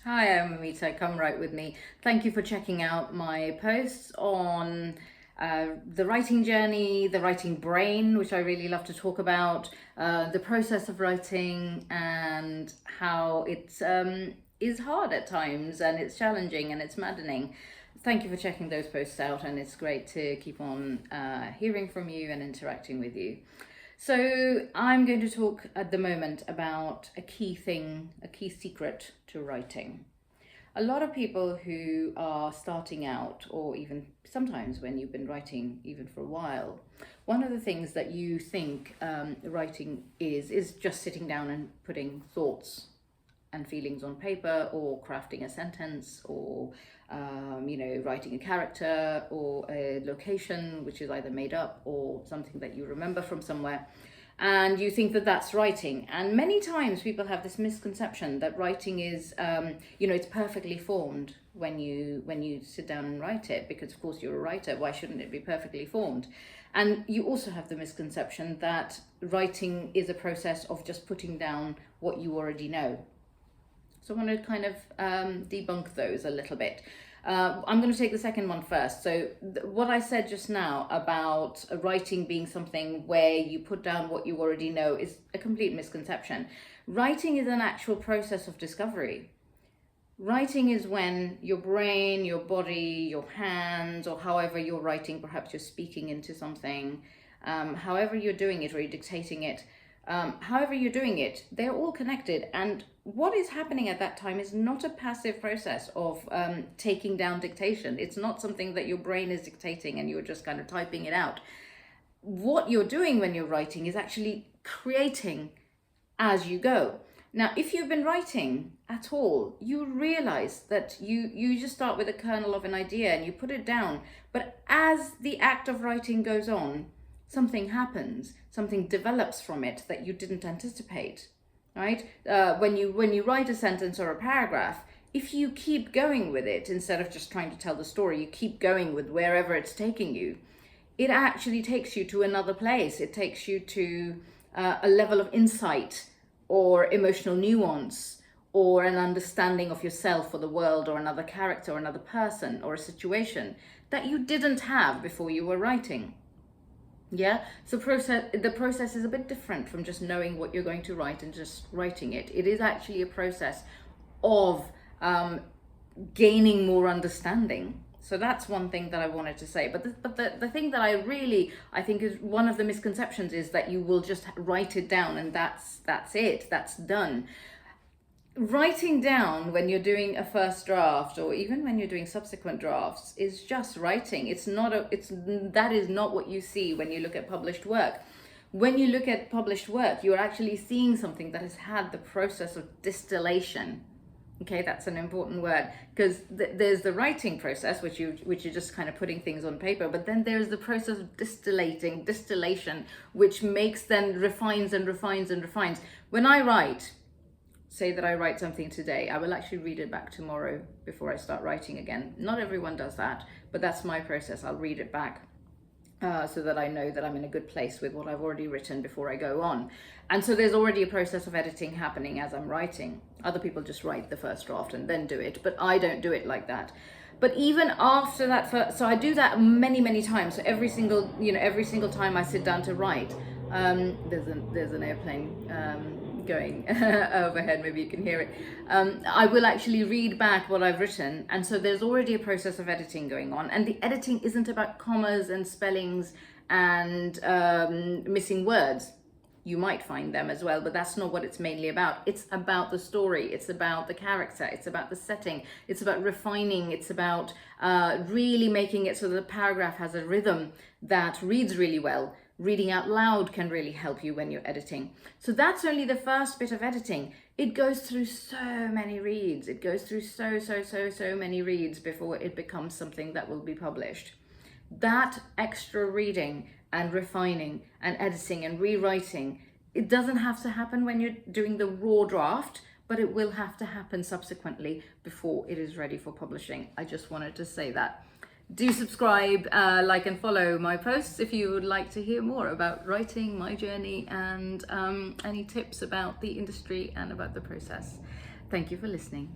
Hi, I'm Amita. Come right with me. Thank you for checking out my posts on the writing journey, the writing brain, which I really love to talk about, the process of writing and how it is hard at times and it's challenging and it's maddening. Thank you for checking those posts out, and it's great to keep on hearing from you and interacting with you. So, I'm going to talk at the moment about a key thing, a key secret to writing. A lot of people who are starting out, or even sometimes when you've been writing even for a while, one of the things that you think writing is just sitting down and putting thoughts and feelings on paper, or crafting a sentence, or writing a character or a location which is either made up or something that you remember from somewhere, and you think that that's writing. And many times people have this misconception that writing is it's perfectly formed when you sit down and write it, because of course you're a writer, why shouldn't it be perfectly formed? And you also have the misconception that writing is a process of just putting down what you already know. So I want to kind of debunk those a little bit. I'm going to take the second one first. So what I said just now about writing being something where you put down what you already know is a complete misconception. Writing is an actual process of discovery. Writing is when your brain, your body, your hands, or however you're writing, perhaps you're speaking into something, however you're doing it, or you're dictating it, however you're doing it, they're all connected. And what is happening at that time is not a passive process of taking down dictation. It's not something that your brain is dictating and you're just kind of typing it out. What you're doing when you're writing is actually creating as you go. Now, if you've been writing at all, you realize that you just start with a kernel of an idea and you put it down. But as the act of writing goes on, something happens, something develops from it that you didn't anticipate, right? When you write a sentence or a paragraph, if you keep going with it, instead of just trying to tell the story, you keep going with wherever it's taking you, it actually takes you to another place. It takes you to a level of insight or emotional nuance or an understanding of yourself or the world or another character or another person or a situation that you didn't have before you were writing. Yeah, so the process is a bit different from just knowing what you're going to write and just writing it. It is actually a process of gaining more understanding. So that's one thing that I wanted to say. But the thing that I think is one of the misconceptions is that you will just write it down and that's it, that's done. Writing down when you're doing a first draft, or even when you're doing subsequent drafts, is just writing. That is not what you see when you look at published work. When you look at published work, you're actually seeing something that has had the process of distillation. Okay, that's an important word, because there's the writing process, which you're just kind of putting things on paper, but then there's the process of distillation, which refines and refines and refines. When I write, say that I write something today, I will actually read it back tomorrow before I start writing again. Not everyone does that, but that's my process. I'll read it back so that I know that I'm in a good place with what I've already written before I go on. And so there's already a process of editing happening as I'm writing. Other people just write the first draft and then do it, but I don't do it like that. But even after that, so I do that many times. So every single time I sit down to write, there's an airplane going overhead, maybe you can hear it. I will actually read back what I've written, and so there's already a process of editing going on, and the editing isn't about commas and spellings and missing words. You might find them as well, but that's not what it's mainly about. It's about the story, it's about the character, it's about the setting, it's about refining, it's about really making it so that the paragraph has a rhythm that reads really well. Reading out loud can really help you when you're editing. So that's only the first bit of editing. It goes through so many reads. It goes through so many reads before it becomes something that will be published. That extra reading and refining and editing and rewriting, it doesn't have to happen when you're doing the raw draft, but it will have to happen subsequently before it is ready for publishing. I just wanted to say that. Do subscribe, like and follow my posts if you would like to hear more about writing, my journey, and any tips about the industry and about the process. Thank you for listening.